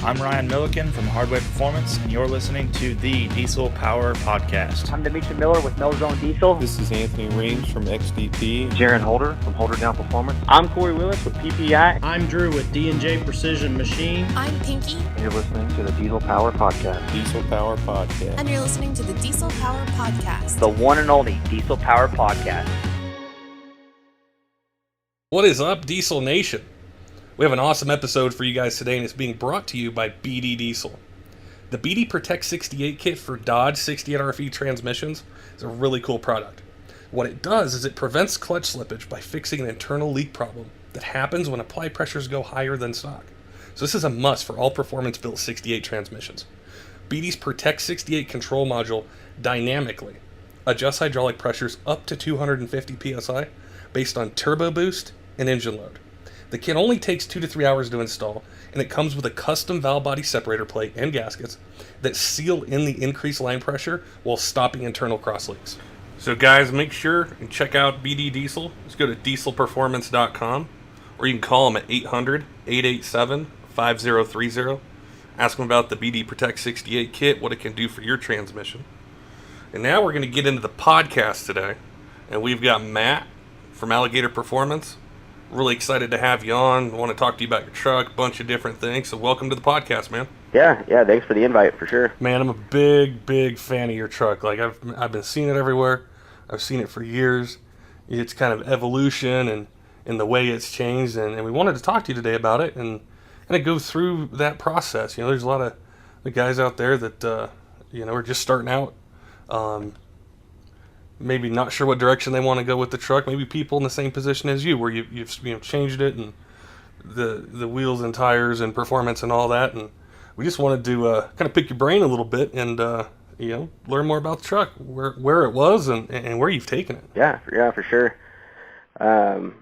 I'm Ryan Milliken from 5.9L Performance, and you're listening to the Diesel Power Podcast. I'm Demetri Miller with No Zone Diesel. This is Anthony Reams from XDP. Jaron Holder from Holder Down Performance. I'm Corey Willis with PPI. I'm Drew with D&J Precision Machine. I'm Pinky. And you're listening to the Diesel Power Podcast. Diesel Power Podcast. And you're listening to the Diesel Power Podcast. The one and only Diesel Power Podcast. What is up, Diesel Nation? We have an awesome episode for you guys today, and it's being brought to you by BD Diesel. The BD Protect 68 kit for Dodge 68 RFE transmissions is a really cool product. What it does is it prevents clutch slippage by fixing an internal leak problem that happens when applied pressures go higher than stock. So this is a must for all performance-built 68 transmissions. BD's Protect 68 control module dynamically adjusts hydraulic pressures up to 250 psi based on turbo boost and engine load. The kit only takes 2 to 3 hours to install, and it comes with a custom valve body separator plate and gaskets that seal in the increased line pressure while stopping internal cross leaks. So guys, make sure and check out BD Diesel. Just go to dieselperformance.com, or you can call them at 800-887-5030. Ask them about the BD Protect 68 kit, what it can do for your transmission. And now we're going to get into the podcast today, and we've got Matt from Alligator Performance. Really excited to have you on. I want to talk to you about your truck, a bunch of different things. So welcome to the podcast, man. Yeah, thanks for the invite, for sure. Man, I'm a big fan of your truck. Like, I've been seeing it everywhere. I've seen it for years. It's kind of evolution and the way it's changed. And we wanted to talk to you today about it and kind of go through that process. You know, there's a lot of the guys out there that, are just starting out. Maybe not sure what direction they want to go with the truck. Maybe people in the same position as you, where you've changed it and the wheels and tires and performance and all that. And we just wanted to kind of pick your brain a little bit and learn more about the truck, where it was and where you've taken it. Yeah, for sure. And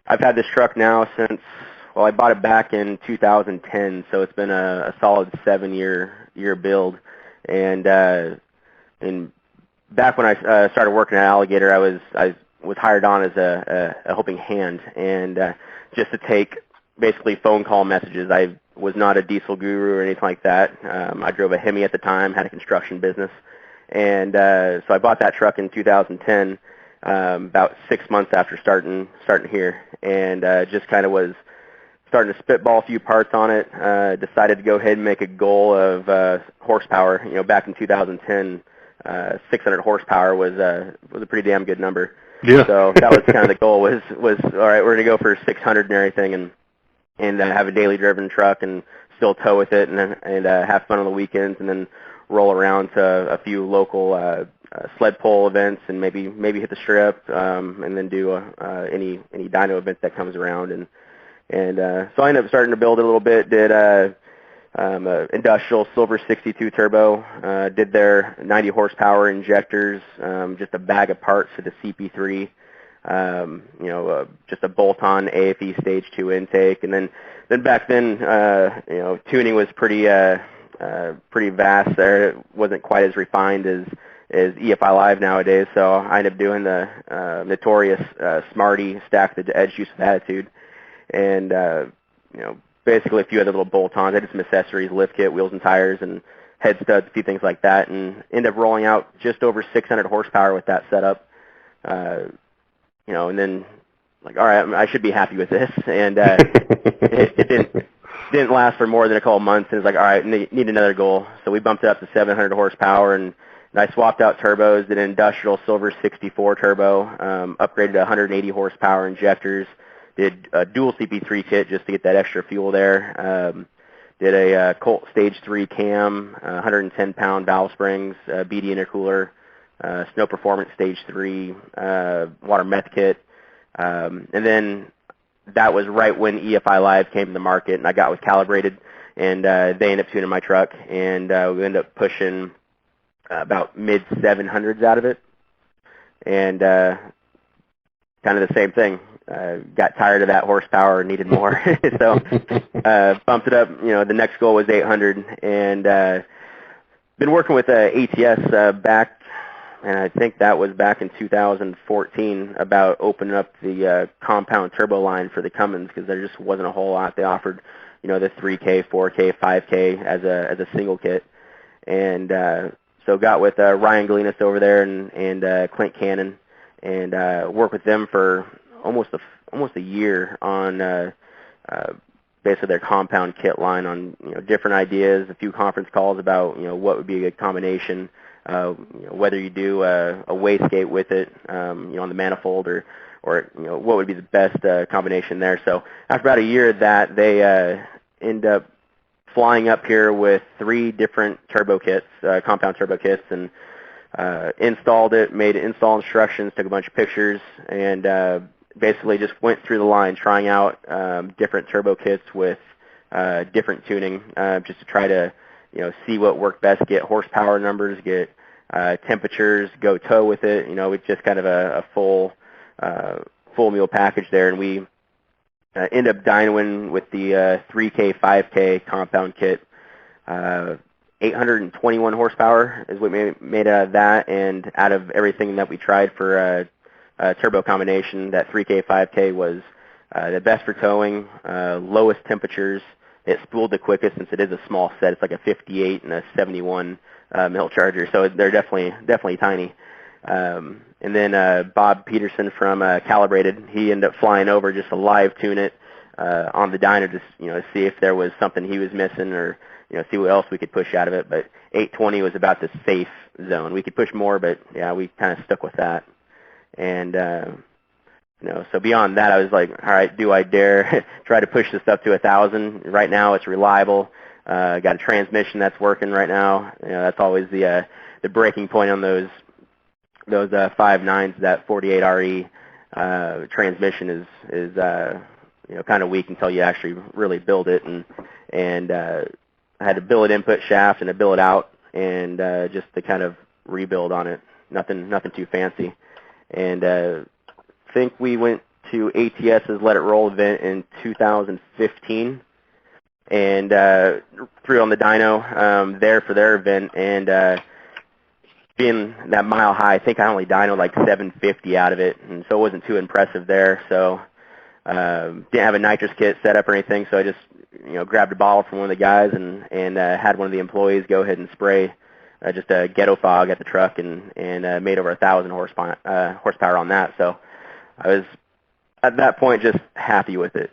I've had this truck now since, I bought it back in 2010, so it's been a solid 7-year build. And back when I started working at Alligator, I was hired on as a helping hand, and just to take basically phone call messages. I was not a diesel guru or anything like that. I drove a Hemi at the time, had a construction business, and so I bought that truck in 2010, about 6 months after starting here, and just kind of was starting to spitball a few parts on it. Decided to go ahead and make a goal of horsepower. Back in 2010. 600 horsepower was a pretty damn good number. Yeah. So that was kind of the goal. Was all right. We're gonna go for 600 and everything, and have a daily driven truck and still tow with it, and have fun on the weekends, and then roll around to a few local sled pull events, and maybe hit the strip, and then do any dyno event that comes around, and so I ended up starting to build it a little bit. Did industrial silver 62 turbo, did their 90 horsepower injectors, just a bag of parts for the CP3, just a bolt-on AFE stage 2 intake, and then back then, tuning was pretty vast there. It wasn't quite as refined as EFI Live nowadays, so I ended up doing the notorious Smarty stack the edge use of attitude, and basically a few other little bolt-ons. I did some accessories, lift kit, wheels and tires, and head studs, a few things like that, and ended up rolling out just over 600 horsepower with that setup. And then all right, I should be happy with this, and it didn't last for more than a couple months. And it's all right, need another goal. So we bumped it up to 700 horsepower, and I swapped out turbos, did an industrial silver 64 turbo, upgraded to 180 horsepower injectors. Did a dual CP3 kit just to get that extra fuel there. Did a Colt Stage 3 cam, 110-pound valve springs, BD intercooler, Snow Performance Stage 3, water meth kit. And then that was right when EFI Live came to the market, and I got with Calibrated, and they ended up tuning my truck, and we ended up pushing about mid-700s out of it. And kind of the same thing. Got tired of that horsepower and needed more. So bumped it up. The next goal was 800, and been working with ATS back, and I think that was back in 2014, about opening up the compound turbo line for the Cummins, because there just wasn't a whole lot. They offered the 3K, 4K, 5K as a single kit. And so got with Ryan Galinas over there and Clint Cannon, and worked with them for almost a year on basically their compound kit line, on different ideas, a few conference calls about what would be a good combination, whether you do a wastegate with it, on the manifold, or what would be the best combination there. So after about a year of that, they end up flying up here with 3 different turbo kits, compound turbo kits, and installed it, made install instructions, took a bunch of pictures, and basically just went through the line trying out different turbo kits with different tuning, just to try to see what worked best, get horsepower numbers, get temperatures, go tow with it. It's just kind of a full meal package there, and we end up dynoing with the 3K, 5K compound kit. 821 horsepower is what we made out of that, and out of everything that we tried for turbo combination, that 3K, 5K was the best for towing, lowest temperatures. It spooled the quickest since it is a small set. It's like a 58 and a 71 mil charger, so they're definitely tiny. And then Bob Peterson from Calibrated, he ended up flying over just to live tune it on the dyno, just see if there was something he was missing, or see what else we could push out of it. But 820 was about the safe zone. We could push more, but yeah, we kind of stuck with that. And so beyond that, I was like, all right, do I dare try to push this up to 1,000? Right now, it's reliable. Got a transmission that's working right now. That's always the breaking point on those 5.9s. That 48RE transmission is kind of weak until you actually really build it. And I had a billet input shaft and a billet out, and just to kind of rebuild on it. Nothing too fancy. And I think we went to ATS's Let It Roll event in 2015, and threw on the dyno there for their event. And being that mile high, I think I only dynoed like 750 out of it, and so it wasn't too impressive there. So didn't have a nitrous kit set up or anything, so I just grabbed a bottle from one of the guys and had one of the employees go ahead and spray just a ghetto fog at the truck, and made over 1,000 horsepower on that. So I was at that point just happy with it.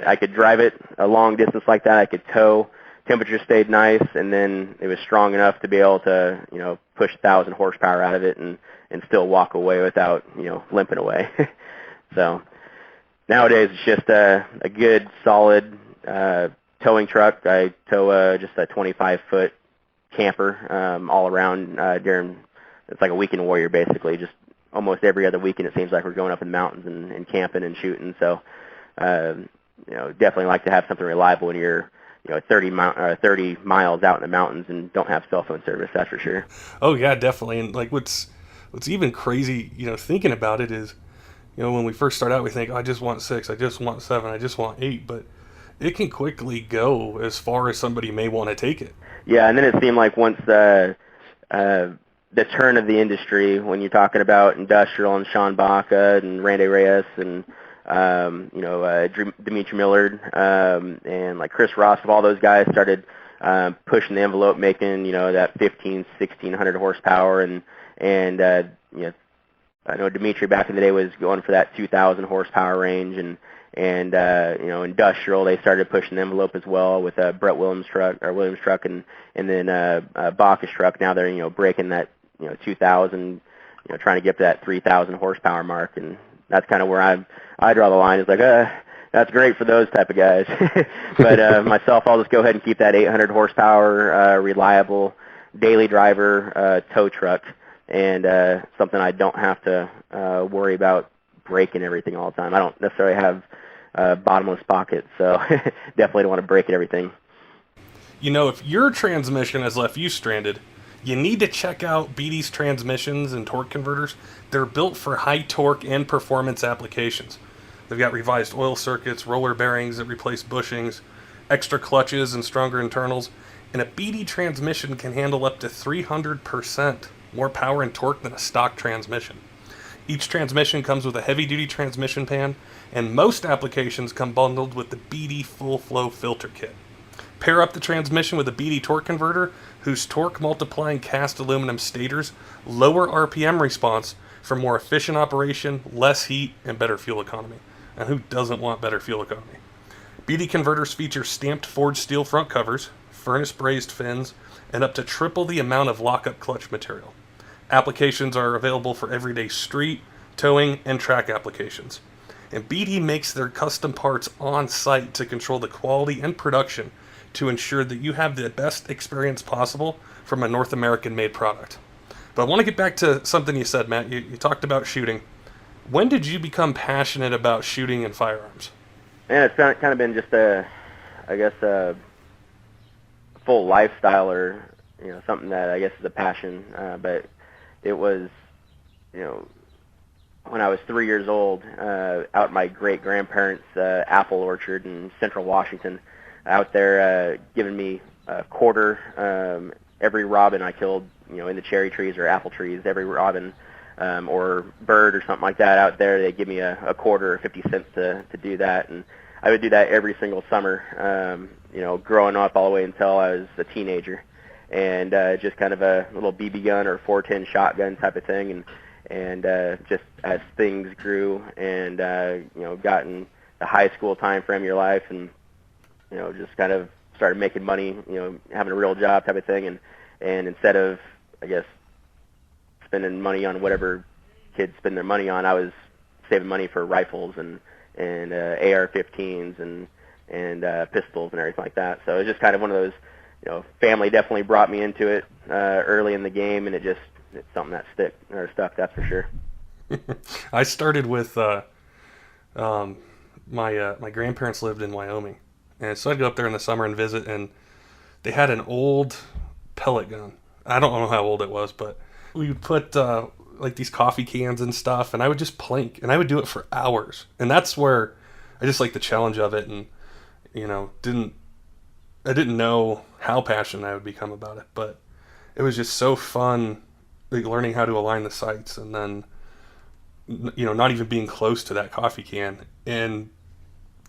I could drive it a long distance like that. I could tow. Temperature stayed nice, and then it was strong enough to be able to push 1,000 horsepower out of it and still walk away without limping away. So nowadays it's just a good solid towing truck. I tow just a 25-foot camper all around during, it's like a weekend warrior basically. Just almost every other weekend it seems like we're going up in the mountains and camping and shooting. So definitely like to have something reliable when you're 30 miles out in the mountains and don't have cell phone service. That's for sure. Oh yeah, definitely. And like what's even crazy, thinking about it is, when we first start out, we think, I just want 6, I just want 7, I just want 8, but it can quickly go as far as somebody may want to take it. Yeah, and then it seemed like once the turn of the industry, when you're talking about industrial and Sean Baca and Randy Reyes and Dimitri Millard and like Chris Ross, of all those guys started pushing the envelope, making that 1,500-1,600 horsepower, and I know Dimitri back in the day was going for that 2,000 horsepower range, and industrial, they started pushing the envelope as well with Brett Williams truck, and then Baca's truck. Now they're breaking that 2,000, trying to get to that 3,000 horsepower mark, and that's kind of where I draw the line. It's like that's great for those type of guys, but myself, I'll just go ahead and keep that 800 horsepower reliable daily driver tow truck, and something I don't have to worry about breaking everything all the time. I don't necessarily have bottomless pockets, so definitely don't want to break it everything. If your transmission has left you stranded, you need to check out BD's transmissions and torque converters. They're built for high torque and performance applications. They've got revised oil circuits, roller bearings that replace bushings, extra clutches and stronger internals, and a BD transmission can handle up to 300% more power and torque than a stock transmission. Each transmission comes with a heavy-duty transmission pan, and most applications come bundled with the BD Full Flow Filter Kit. Pair up the transmission with a BD torque converter, whose torque-multiplying cast aluminum stators lower RPM response for more efficient operation, less heat, and better fuel economy. And who doesn't want better fuel economy? BD converters feature stamped forged steel front covers, furnace-brazed fins, and up to triple the amount of lockup clutch material. Applications are available for everyday street, towing, and track applications. And BD makes their custom parts on site to control the quality and production to ensure that you have the best experience possible from a North American-made product. But I want to get back to something you said, Matt. You talked about shooting. When did you become passionate about shooting and firearms? Man, it's kind of been just a full lifestyle, or something that I guess is a passion. But it was, when I was 3 years old, out at my great grandparents' apple orchard in Central Washington, out there giving me a quarter every robin I killed, in the cherry trees or apple trees. Every robin or bird or something like that out there, they give me a quarter or 50 cents to do that, and I would do that every single summer. Growing up all the way until I was a teenager, and just kind of a little BB gun or 410 shotgun type of thing, and just as things grew and got in the high school time frame of your life, and just kind of started making money, having a real job type of thing, and instead of, I guess, spending money on whatever kids spend their money on, I was saving money for rifles and AR-15s and pistols and everything like that. So it was just kind of one of those, family definitely brought me into it early in the game, and it's something that stuck, that's for sure. I started with my grandparents lived in Wyoming, and so I'd go up there in the summer and visit, and they had an old pellet gun. I don't know how old it was, but we would put like these coffee cans and stuff, and I would just plink, and I would do it for hours. And that's where I just like the challenge of it, and I didn't know how passionate I would become about it, but it was just so fun, like learning how to align the sights, and then not even being close to that coffee can, and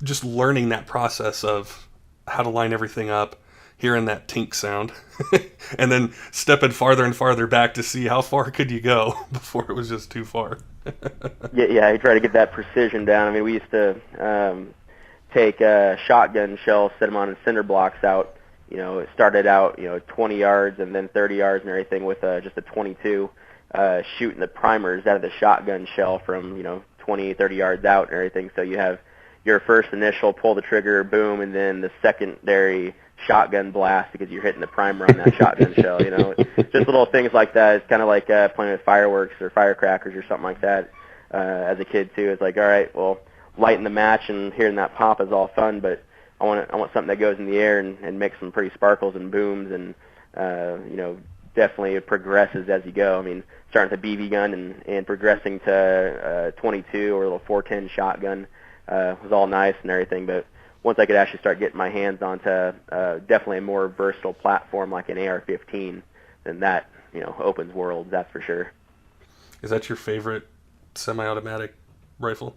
just learning that process of how to line everything up, hearing that tink sound, and then stepping farther and farther back to see how far could you go before it was just too far. Yeah, I try to get that precision down. I mean, we used to take shotgun shells, set them on cinder blocks out. It started out 20 yards and then 30 yards and everything with just a 22, shooting the primers out of the shotgun shell from 20, 30 yards out and everything. So you have your first initial pull the trigger, boom, and then the secondary shotgun blast because you're hitting the primer on that shotgun shell. Just little things like that. It's kind of like playing with fireworks or firecrackers or something like that. As a kid too, it's like, all right, well, lighting the match and hearing that pop is all fun, but I want something that goes in the air and makes some pretty sparkles and booms, and definitely it progresses as you go. I mean, starting with a BB gun and progressing to 22 or a little 410 shotgun was all nice and everything, but once I could actually start getting my hands onto definitely a more versatile platform like an AR-15, then that opens worlds, that's for sure. Is that your favorite semi-automatic rifle?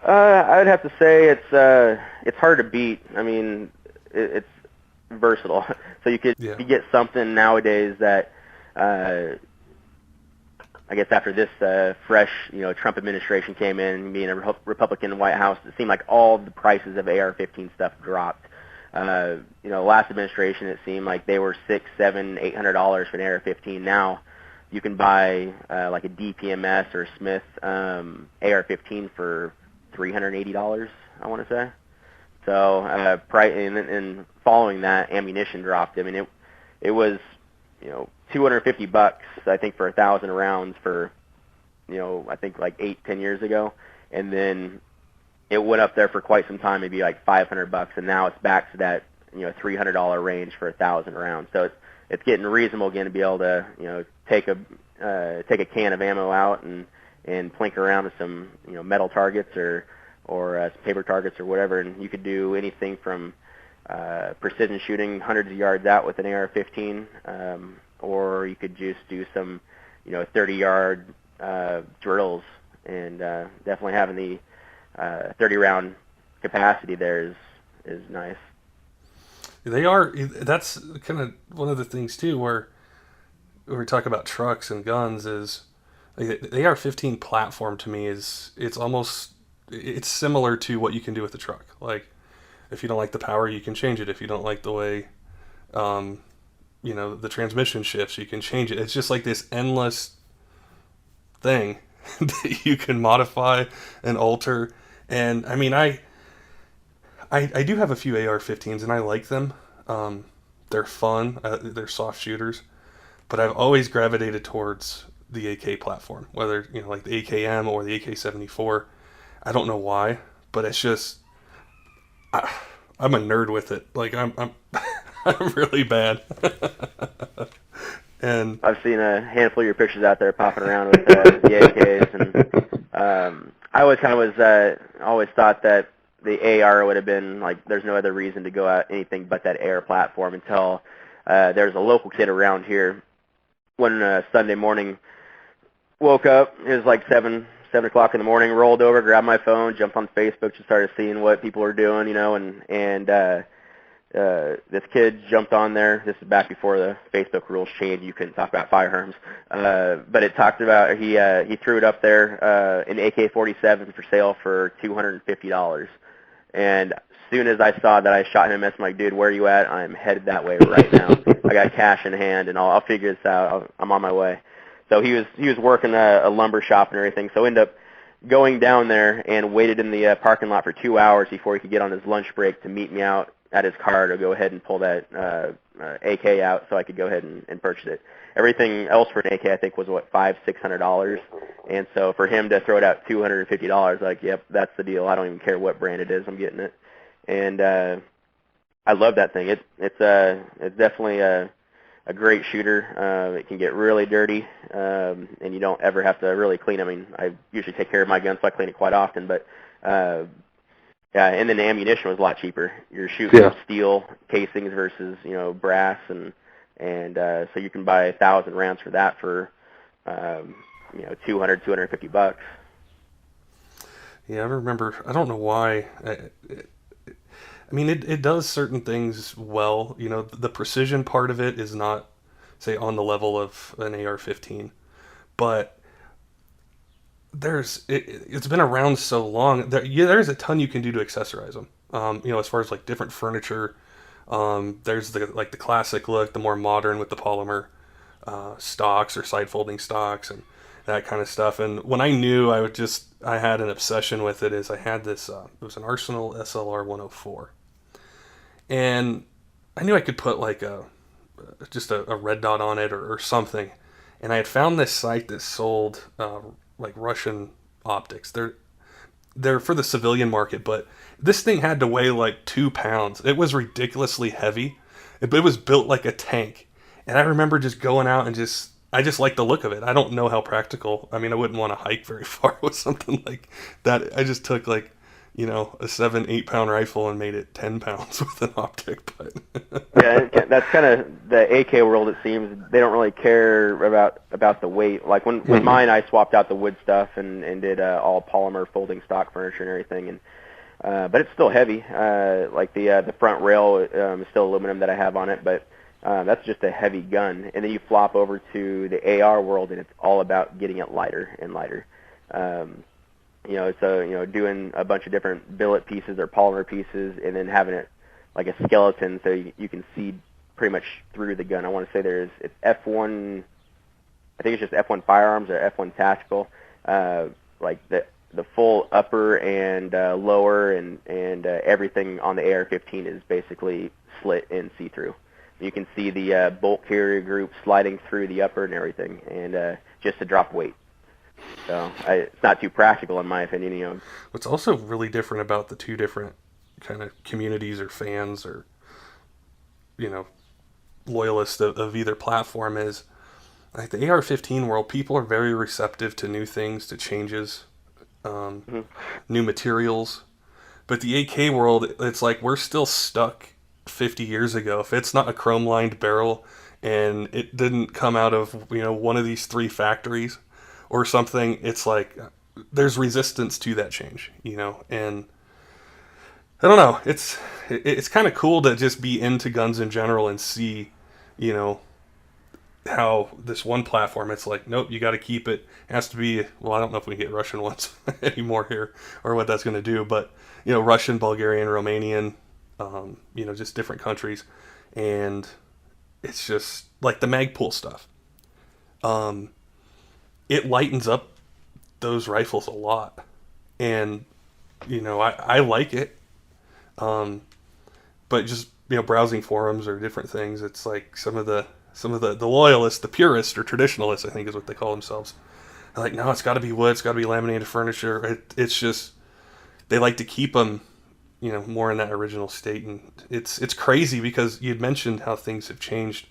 I would have to say it's hard to beat. I mean, it's versatile. So you get something nowadays that I guess after this fresh Trump administration came in, being a Republican White House, it seemed like all the prices of AR-15 stuff dropped. Last administration it seemed like they were $600, $700, $800 for an AR-15. Now you can buy like a DPMS or a Smith AR-15 for $380, I want to say. So and following that, ammunition dropped. I mean, it was $250, I think, for 1,000 rounds for I think like 8-10 years ago, and then it went up there for quite some time, maybe like $500, and now it's back to that $300 range for 1,000 rounds. So it's getting reasonable again to be able to take a can of ammo out and plink around with some metal targets or some paper targets or whatever, and you could do anything from precision shooting hundreds of yards out with an AR-15, or you could just do some 30-yard drills, and definitely having the 30-round capacity there is nice. They are. That's kind of one of the things too, where we talk about trucks and guns. Is like, the AR-15 platform to me it's similar to what you can do with the truck. Like, if you don't like the power, you can change it. If you don't like the way, the transmission shifts, you can change it. It's just like this endless thing that you can modify and alter. And I mean, I do have a few AR-15s, and I like them. They're fun. They're soft shooters. But I've always gravitated towards the AK platform, whether, like the AKM or the AK-74. I don't know why, but it's just... I'm a nerd with it. Like, I'm I'm really bad. And I've seen a handful of your pictures out there popping around with the AKs, and I always kind of always thought that the AR would have been like, there's no other reason to go out anything but that AR platform until there's a local kid around here. One Sunday morning, woke up, it was like 7 o'clock in the morning, rolled over, grabbed my phone, jumped on Facebook, just started seeing what people were doing, and this kid jumped on there. This is back before the Facebook rules changed. You couldn't talk about firearms. But it talked about, he threw it up there, an AK-47 for sale for $250. And as soon as I saw that, I shot him a message. I'm like, dude, where are you at? I'm headed that way right now. I got cash in hand, and I'll figure this out. I'm on my way. So he was working a lumber shop and everything. So ended up going down there and waited in the parking lot for 2 hours before he could get on his lunch break to meet me out at his car to go ahead and pull that AK out so I could go ahead and purchase it. Everything else for an AK, I think, was $500-$600, and so for him to throw it out $250, like, yep, that's the deal. I don't even care what brand it is, I'm getting it. And I love that thing. It's definitely a great shooter. It can get really dirty, and you don't ever have to really clean. I mean, I usually take care of my gun, so I clean it quite often, but yeah, and then the ammunition was a lot cheaper. You're shooting steel casings versus, brass, and so you can buy 1,000 rounds for that for, $250. yeah, I remember. I don't know why. I mean, it does certain things well. The precision part of it is not, say, on the level of an AR-15, but it's been around so long. There's a ton you can do to accessorize them. As far as like different furniture, there's the classic look, the more modern with the polymer stocks or side folding stocks and that kind of stuff. And when I knew I had an obsession with it, is I had this, it was an Arsenal SLR 104. And I knew I could put like just a red dot on it or something. And I had found this site that sold like Russian optics. They're for the civilian market, but this thing had to weigh like 2 pounds. It was ridiculously heavy. It was built like a tank. And I remember just going out and I just liked the look of it. I don't know how practical. I mean, I wouldn't want to hike very far with something like that. I just took like, a 7-8 pound rifle and made it 10 pounds with an optic. But yeah, that's kind of the AK world. It seems they don't really care about the weight. Like with mine, I swapped out the wood stuff and did all polymer folding stock furniture and everything. And but it's still heavy. Like the front rail is still aluminum that I have on it, but that's just a heavy gun. And then you flop over to the AR world, and it's all about getting it lighter and lighter. So doing a bunch of different billet pieces or polymer pieces, and then having it like a skeleton so you can see pretty much through the gun. I want to say it's F1, I think it's just F1 firearms or F1 tactical, like the full upper and lower and everything on the AR-15 is basically slit and see-through. You can see the bolt carrier group sliding through the upper and everything, and just to drop weight. So it's not too practical in my opinion. What's also really different about the two different kind of communities or fans or loyalists of either platform is, like, the AR-15 world, people are very receptive to new things, to changes, new materials. But the AK world, it's like we're still stuck 50 years ago. If it's not a chrome lined barrel and it didn't come out of one of these 3 factories, or something, it's like there's resistance to that change, and I don't know. It's kind of cool to just be into guns in general and see, how this one platform, it's like, nope, you got to keep it. It has to be, well, I don't know if we can get Russian ones anymore here or what that's going to do, but, Russian, Bulgarian, Romanian, just different countries. And it's just like the Magpul stuff. It lightens up those rifles a lot. And, I like it. But just, browsing forums or different things, it's like some of the loyalists, the purists or traditionalists, I think is what they call themselves. They're like, no, it's got to be wood, it's got to be laminated furniture. It's just, they like to keep them, more in that original state. And it's crazy because you'd mentioned how things have changed,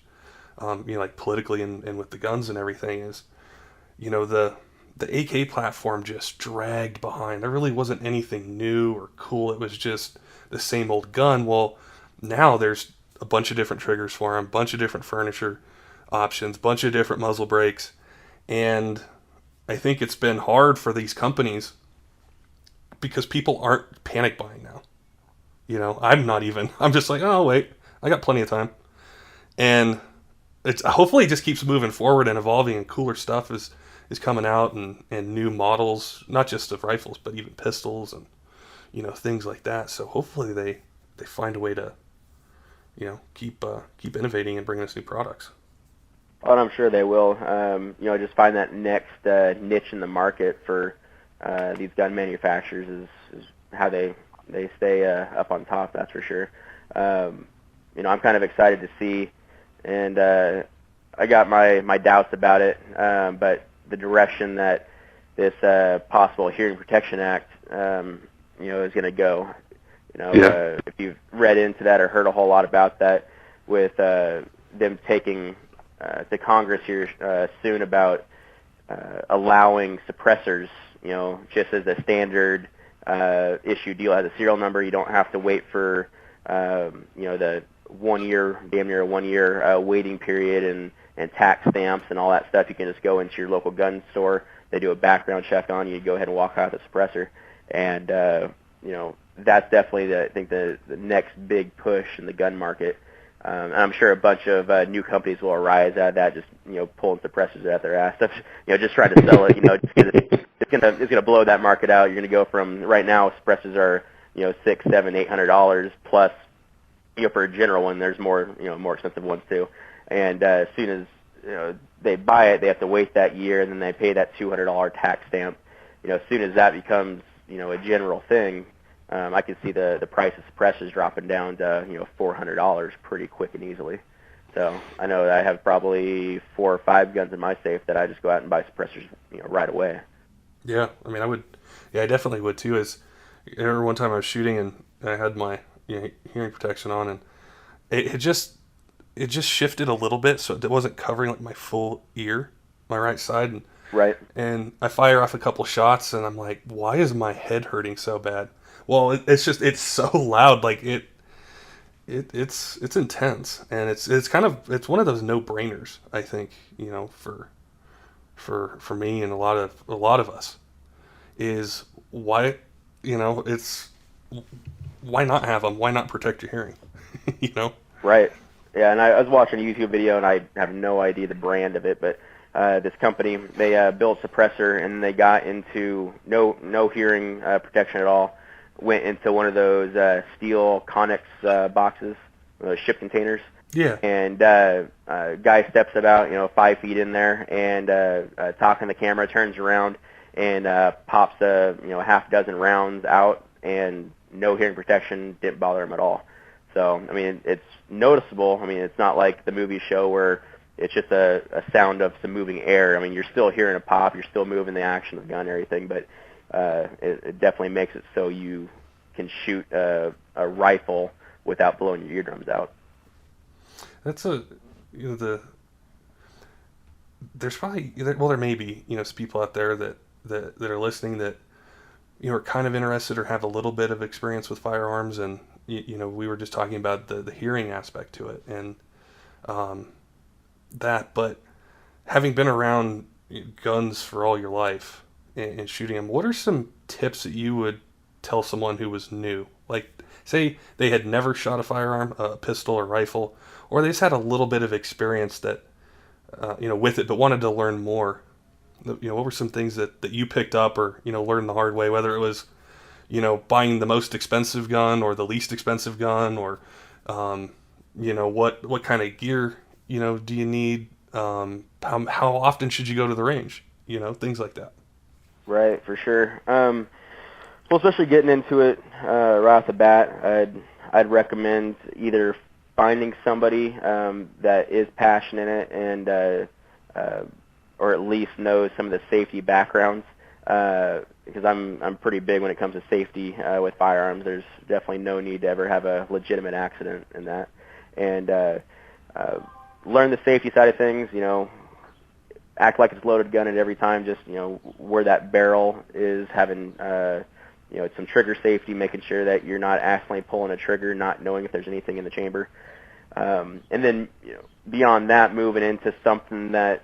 like politically and with the guns and everything is, the AK platform just dragged behind. There really wasn't anything new or cool. It was just the same old gun. Well, now there's a bunch of different triggers for them, bunch of different furniture options, bunch of different muzzle brakes. And I think it's been hard for these companies because people aren't panic buying now. I'm just like, oh, wait, I got plenty of time. And hopefully it just keeps moving forward and evolving, and cooler stuff is coming out, and new models, not just of rifles, but even pistols and, things like that. So hopefully they find a way to, keep innovating and bringing us new products. Oh, and I'm sure they will. Just find that next niche in the market for these gun manufacturers is how they stay up on top. That's for sure. I'm kind of excited to see, and I got my doubts about it, but the direction that this possible Hearing Protection Act, is going to go. If you've read into that or heard a whole lot about that, with them taking to Congress here soon about allowing suppressors, just as a standard issue deal, has a serial number. You don't have to wait for the 1 year, damn near a 1 year waiting period and tax stamps and all that stuff. You can just go into your local gun store. They do a background check on you. You go ahead and walk out with a suppressor, and that's definitely I think the next big push in the gun market. And I'm sure a bunch of new companies will arise out of that, just pulling suppressors out their ass, just trying to sell it. It's gonna blow that market out. You're gonna go from right now suppressors are $600, $700, $800 plus. For a general one, there's more expensive ones too. And as soon as they buy it, they have to wait that year, and then they pay that $200 tax stamp. As soon as that becomes a general thing, I can see the price of suppressors dropping down to $400 pretty quick and easily. So I know that I have probably 4 or 5 guns in my safe that I just go out and buy suppressors right away. Yeah, I mean, I definitely would too. I remember one time I was shooting and I had my hearing protection on, and it just shifted a little bit, so it wasn't covering like my full ear, my right side, and right. And I fire off a couple shots, and I'm like, why is my head hurting so bad? Well, it's so loud, like it's intense, and it's one of those no-brainers, I think, for me and a lot of us, is why, why not have them? Why not protect your hearing? Right. Yeah, and I was watching a YouTube video, and I have no idea the brand of it, but this company, they built a suppressor, and they got into no hearing protection at all. Went into one of those steel Connex boxes, those ship containers. Yeah. And guy steps about 5 feet in there, and talking to the camera, turns around and pops a half dozen rounds out, and no hearing protection, didn't bother him at all. So I mean, it's noticeable. I mean, it's not like the movie show where it's just a sound of some moving air. I mean, you're still hearing a pop, you're still moving the action of the gun and everything, but it definitely makes it so you can shoot a rifle without blowing your eardrums out. That's there's probably, well, there may be some people out there that are listening that are kind of interested or have a little bit of experience with firearms, and we were just talking about the hearing aspect to it and that, but having been around guns for all your life and shooting them, what are some tips that you would tell someone who was new? Like, say they had never shot a firearm, a pistol or rifle, or they just had a little bit of experience that, with it, but wanted to learn more. What were some things that you picked up or, learned the hard way, whether it was, buying the most expensive gun or the least expensive gun, or, what kind of gear, do you need? How often should you go to the range? Things like that. Right, for sure. Well, especially getting into it right off the bat, I'd recommend either finding somebody that is passionate in it and or at least knows some of the safety backgrounds, because I'm pretty big when it comes to safety with firearms. There's definitely no need to ever have a legitimate accident in that, and learn the safety side of things. Act like it's a loaded gun at every time. Just where that barrel is, having some trigger safety, making sure that you're not accidentally pulling a trigger, not knowing if there's anything in the chamber, and then beyond that, moving into something that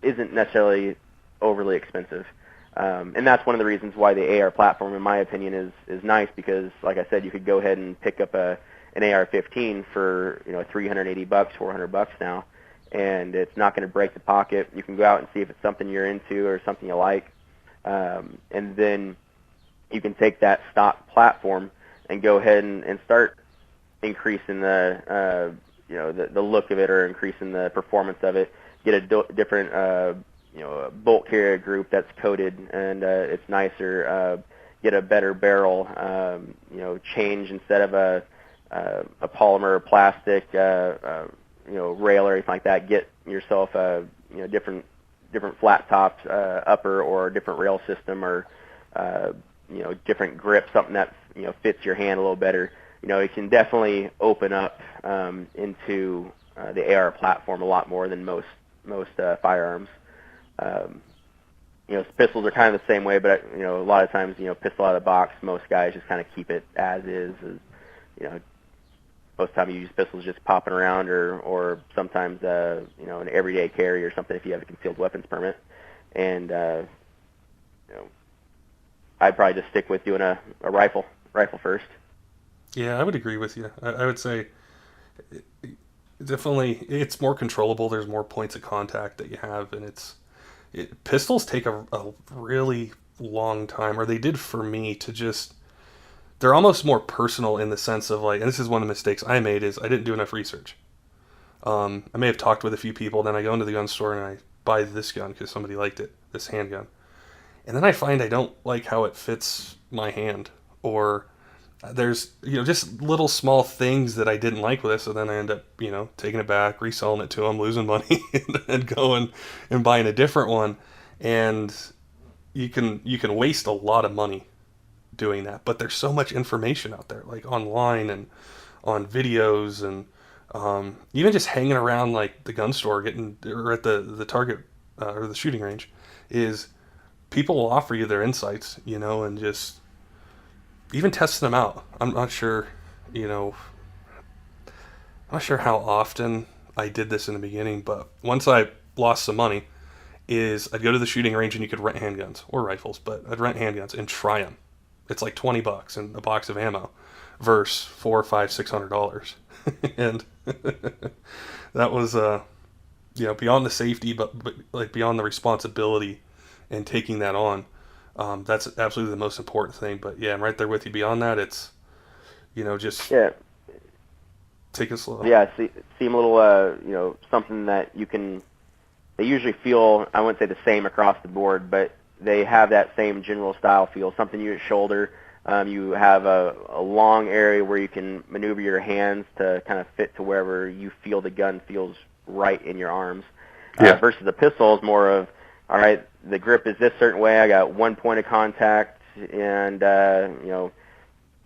isn't necessarily overly expensive. And that's one of the reasons why the AR platform, in my opinion, is nice, because, like I said, you could go ahead and pick up an AR-15 for $380, $400 now, and it's not going to break the pocket. You can go out and see if it's something you're into or something you like, and then you can take that stock platform and go ahead and start increasing the look of it, or increasing the performance of it. Get a different bolt carrier group that's coated and it's nicer. Get a better barrel. Change, instead of a polymer or plastic rail or anything like that. Get yourself a different flat tops upper, or a different rail system, or different grip, something that fits your hand a little better. It can definitely open up into the AR platform a lot more than most firearms. Pistols are kind of the same way, but a lot of times, pistol out of the box, most guys just kind of keep it as is. Most of the time you use pistols just popping around, or sometimes an everyday carry or something if you have a concealed weapons permit. And I'd probably just stick with doing a rifle first. Yeah, I would agree with you. I would say definitely it's more controllable. There's more points of contact that you have, and pistols take a really long time, or they did for me, to just, they're almost more personal in the sense of, like, and this is one of the mistakes I made, is I didn't do enough research. I may have talked with a few people, then I go into the gun store and I buy this gun because somebody liked it, this handgun. And then I find I don't like how it fits my hand, or there's just little small things that I didn't like with it, so then I end up taking it back, reselling it to them, losing money, and going and buying a different one. And you can waste a lot of money doing that, but there's so much information out there, like online and on videos, and even just hanging around like the gun store, or at the target or the shooting range, is people will offer you their insights, and just even testing them out. I'm not sure, I'm not sure how often I did this in the beginning, but once I lost some money, I'd go to the shooting range and you could rent handguns or rifles, but I'd rent handguns and try them. It's like $20 and a box of ammo versus $400, $500, $600. And that was, beyond the safety, but like beyond the responsibility and taking that on. That's absolutely the most important thing. But yeah, I'm right there with you. Beyond that, it's, just take it slow. Yeah, seem a little, something that they usually feel, I wouldn't say the same across the board, but they have that same general style feel. Something you shoulder. You have a long area where you can maneuver your hands to kind of fit to wherever you feel the gun feels right in your arms. Versus the pistol is more of, all right, the grip is this certain way. I got one point of contact, and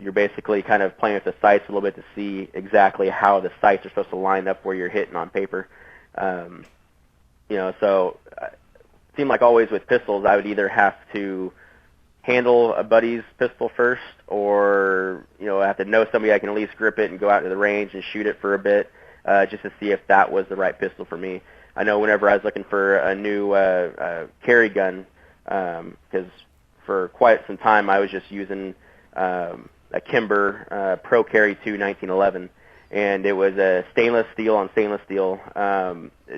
you're basically kind of playing with the sights a little bit to see exactly how the sights are supposed to line up where you're hitting on paper. So it seemed like always with pistols, I would either have to handle a buddy's pistol first, or I have to know somebody I can at least grip it and go out to the range and shoot it for a bit, just to see if that was the right pistol for me. I know whenever I was looking for a new carry gun, because for quite some time I was just using a Kimber Pro Carry 2 1911, and it was a stainless steel on stainless steel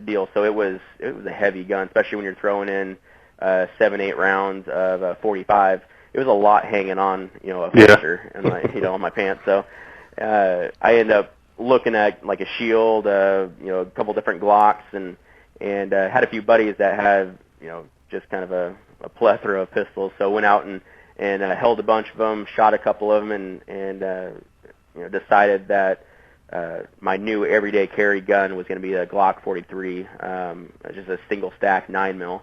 deal. So it was a heavy gun, especially when you're throwing in 7-8 rounds of 45. It was a lot hanging on, a holster and on my pants. So I ended up looking at like a shield, a couple different Glocks, and had a few buddies that had just kind of a plethora of pistols. So went out and held a bunch of them, shot a couple of them, and decided that my new everyday carry gun was going to be a Glock 43, just a single stack 9mm.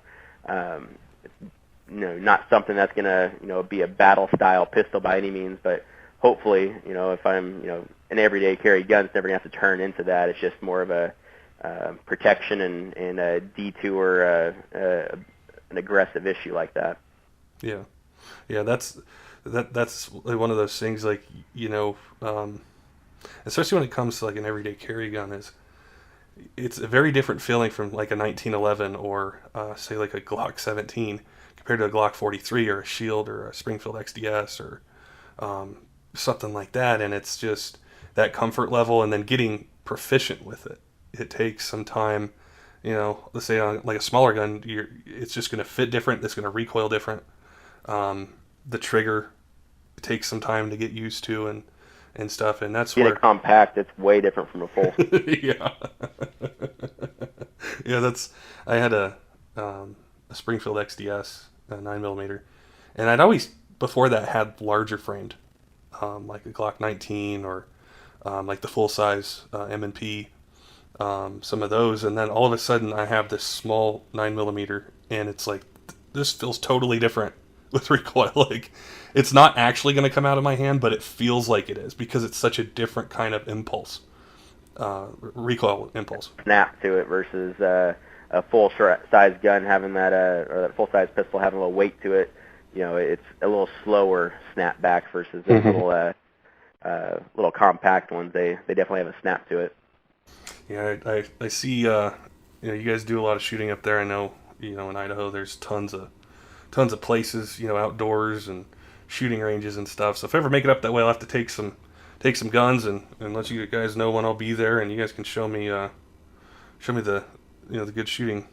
Not something that's going to be a battle style pistol by any means, but hopefully, if I'm an everyday carry gun, it's never going to have to turn into that. It's just more of a protection and a detour, an aggressive issue like that. Yeah, that's one of those things, like, especially when it comes to like an everyday carry gun, it's a very different feeling from like a 1911 or say like a Glock 17 compared to a Glock 43 or a Shield or a Springfield XDS or something like that. And it's just that comfort level, and then getting proficient with it. It takes some time. Let's say on like a smaller gun, it's just going to fit different. It's going to recoil different. The trigger takes some time to get used to and stuff, and that's where compact. It's way different from a full. Yeah. I had a Springfield XDS 9mm, and I'd always before that had larger framed, like a Glock 19 or like the full size M&P. Some of those, and then all of a sudden I have this small 9mm, and it's like, this feels totally different with recoil. Like, it's not actually going to come out of my hand, but it feels like it is, because it's such a different kind of impulse, recoil impulse. Snap to it versus a full-size gun having that, or that full-size pistol having a little weight to it. It's a little slower snap back versus the little compact ones. They definitely have a snap to it. Yeah, I see. You guys do a lot of shooting up there. I know, in Idaho, there's tons of places, outdoors and shooting ranges and stuff. So if I ever make it up that way, I'll have to take some guns and let you guys know when I'll be there, and you guys can show me the the good shooting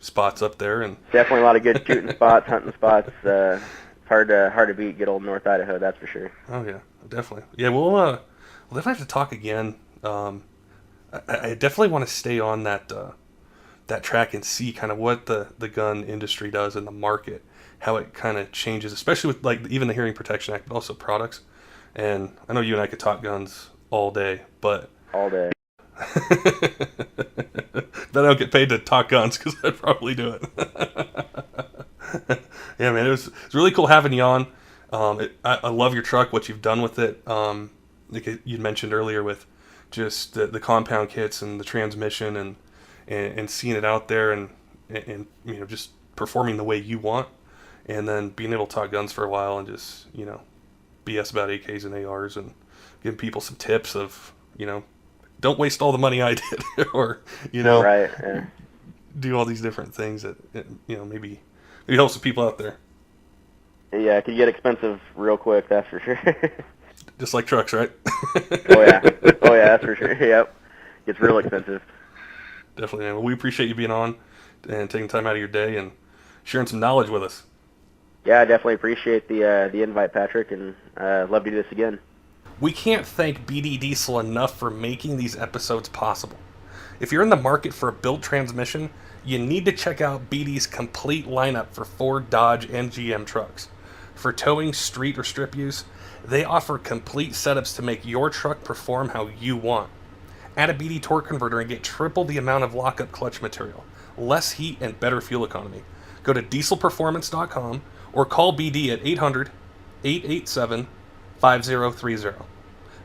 spots up there. And definitely a lot of good shooting spots, hunting spots. It's hard to beat good old North Idaho, that's for sure. Oh yeah, definitely. Yeah, we'll definitely have to talk again. I definitely want to stay on that track and see kind of what the gun industry does in the market, how it kind of changes, especially with like even the Hearing Protection Act, but also products. And I know you and I could talk guns all day, but all day. But I don't get paid to talk guns, because I'd probably do it. Yeah, man, it's really cool having you on. I love your truck, what you've done with it. Like you mentioned earlier, with just the compound kits and the transmission and seeing it out there and just performing the way you want, and then being able to talk guns for a while and just BS about AKs and ARs and giving people some tips of don't waste all the money I did, or right, yeah. Do all these different things that maybe helps the people out there. Yeah, it could get expensive real quick, that's for sure. Just like trucks, right? Oh yeah, that's for sure. Yep, gets real expensive. Definitely, man. Well, we appreciate you being on and taking time out of your day and sharing some knowledge with us. Yeah, I definitely appreciate the invite, Patrick, and love to do this again. We can't thank BD Diesel enough for making these episodes possible. If you're in the market for a built transmission, you need to check out BD's complete lineup for Ford, Dodge, and GM trucks. For towing, street, or strip use, they offer complete setups to make your truck perform how you want. Add a BD torque converter and get triple the amount of lockup clutch material, less heat, and better fuel economy. Go to dieselperformance.com or call BD at 800-887-5030.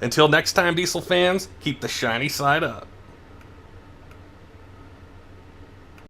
Until next time, Diesel fans, keep the shiny side up.